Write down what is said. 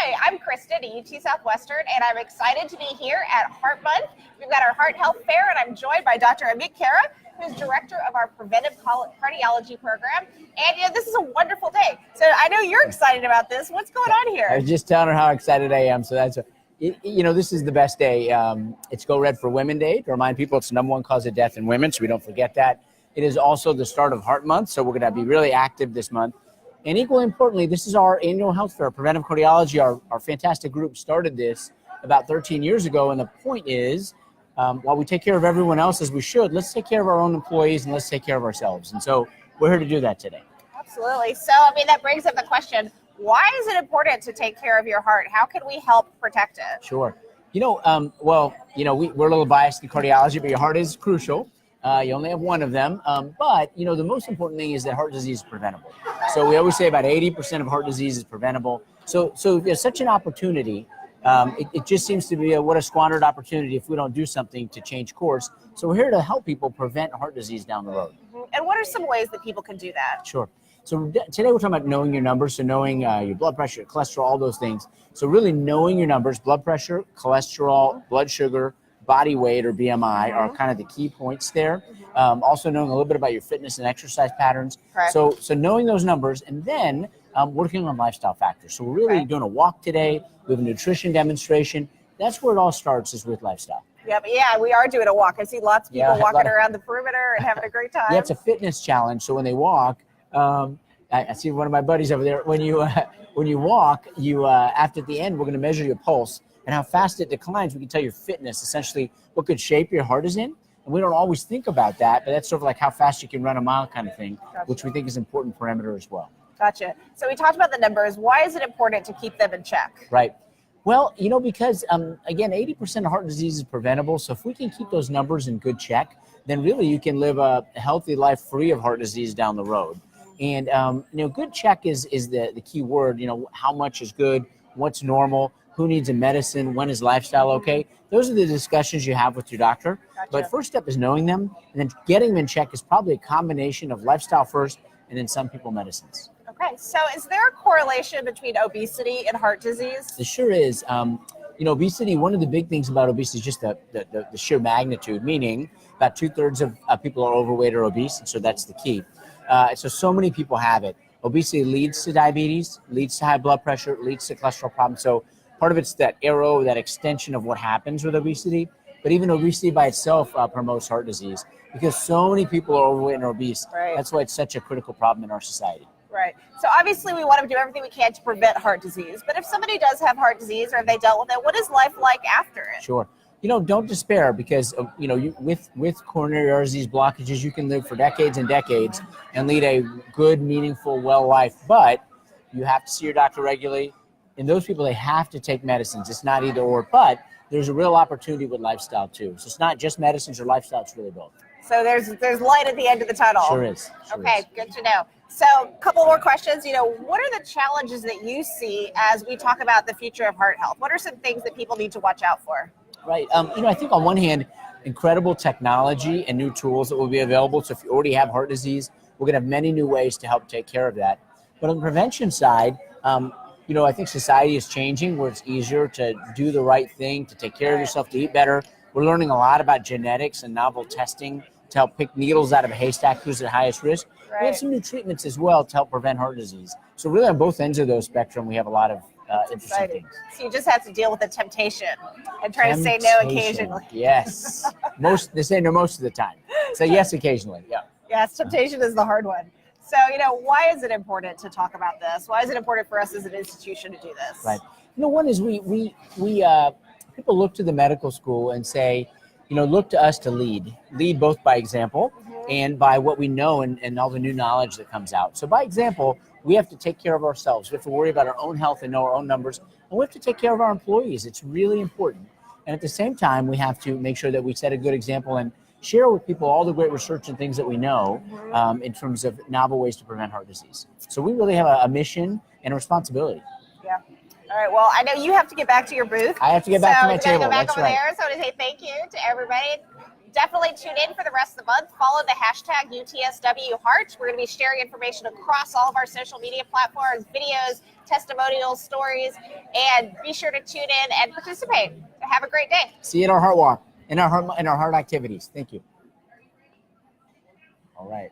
Hi, I'm Kristen at UT Southwestern, and I'm excited to be here at Heart Month. We've got our Heart Health Fair, and I'm joined by Dr. Amit Khera, who's director of our Preventive Cardiology program. And this is a wonderful day. So I know you're excited about this. What's going on here? I was just telling her how excited I am. So this is the best day. It's Go Red for Women Day to remind people it's the #1 cause of death in women, so we don't forget that. It is also the start of Heart Month, so we're going to be really active this month. And equally importantly, this is our annual health fair. Preventive Cardiology, our fantastic group, started this about 13 years ago. And the point is, while we take care of everyone else as we should, let's take care of our own employees and let's take care of ourselves. And so we're here to do that today. Absolutely. So, that brings up the question, why is it important to take care of your heart? How can we help protect it? Sure. We're a little biased in cardiology, but your heart is crucial. You only have one of them. But the most important thing is that heart disease is preventable. So we always say about 80% of heart disease is preventable. So there's such an opportunity. It just seems to be what a squandered opportunity if we don't do something to change course. So we're here to help people prevent heart disease down the road. And what are some ways that people can do that? Sure. So today we're talking about knowing your numbers. So knowing your blood pressure, your cholesterol, all those things. So really knowing your numbers, blood pressure, cholesterol, blood sugar, body weight or BMI are kind of the key points there. Also knowing a little bit about your fitness and exercise patterns. Correct. So knowing those numbers and then working on lifestyle factors. So we're really doing a walk today. We have a nutrition demonstration. That's where it all starts, is with lifestyle. Yeah, we are doing a walk. I see lots of people walking around the perimeter and having a great time. Yeah, it's a fitness challenge. So when they walk, I see one of my buddies over there. When you walk, after the end, we're going to measure your pulse and how fast it declines. We can tell your fitness, essentially what good shape your heart is in. And we don't always think about that, but that's sort of like how fast you can run a mile kind of thing, which we think is an important parameter as well. Gotcha. So we talked about the numbers. Why is it important to keep them in check? Right. Well, because, again, 80% of heart disease is preventable. So if we can keep those numbers in good check, then really you can live a healthy life free of heart disease down the road. And, good check is the key word. How much is good, what's normal, who needs a medicine, when is lifestyle okay? Those are the discussions you have with your doctor. Gotcha. But first step is knowing them, and then getting them in check is probably a combination of lifestyle first and then some people medicines. Okay, so is there a correlation between obesity and heart disease? There sure is. Obesity, one of the big things about obesity is just the sheer magnitude, meaning about 2/3 of people are overweight or obese, and so that's the key. So many people have it. Obesity leads to diabetes, leads to high blood pressure, leads to cholesterol problems. So part of it's that arrow, that extension of what happens with obesity. But even obesity by itself promotes heart disease because so many people are overweight and obese. Right. That's why it's such a critical problem in our society. Right. So obviously we want to do everything we can to prevent heart disease. But if somebody does have heart disease or if they dealt with it, what is life like after it? Sure. Don't despair because, with coronary artery disease blockages, you can live for decades and decades and lead a good, meaningful, well life. But you have to see your doctor regularly. And those people, they have to take medicines. It's not either or, but there's a real opportunity with lifestyle too. So it's not just medicines or lifestyle, it's really both. So there's light at the end of the tunnel. Sure is. Okay, good to know. So a couple more questions. What are the challenges that you see as we talk about the future of heart health? What are some things that people need to watch out for? Right. I think on one hand, incredible technology and new tools that will be available. So if you already have heart disease, we're going to have many new ways to help take care of that. But on the prevention side, I think society is changing where it's easier to do the right thing, to take care of yourself, to eat better. We're learning a lot about genetics and novel testing to help pick needles out of a haystack who's at highest risk. Right. We have some new treatments as well to help prevent heart disease. So really on both ends of those spectrum, we have a lot of interesting things. So you just have to deal with the temptation and try to say no occasionally. Yes. They say no most of the time. Say yes occasionally. Yeah. Yes, temptation is the hard one. So, why is it important to talk about this? Why is it important for us as an institution to do this? Right. One is we people look to the medical school and say, look to us to lead both by example and by what we know and all the new knowledge that comes out. So by example, we have to take care of ourselves. We have to worry about our own health and know our own numbers. And we have to take care of our employees. It's really important. And at the same time, we have to make sure that we set a good example and share with people all the great research and things that we know in terms of novel ways to prevent heart disease. So we really have a mission and a responsibility. Yeah. All right. Well, I know you have to get back to your booth. I have to get back to my table. Go back That's over right. there. So I want to say thank you to everybody. Definitely tune in for the rest of the month. Follow the hashtag UTSWHeart. We're going to be sharing information across all of our social media platforms, videos, testimonials, stories, and be sure to tune in and participate. Have a great day. See you at our heart walk, in our heart activities. Thank you. All right.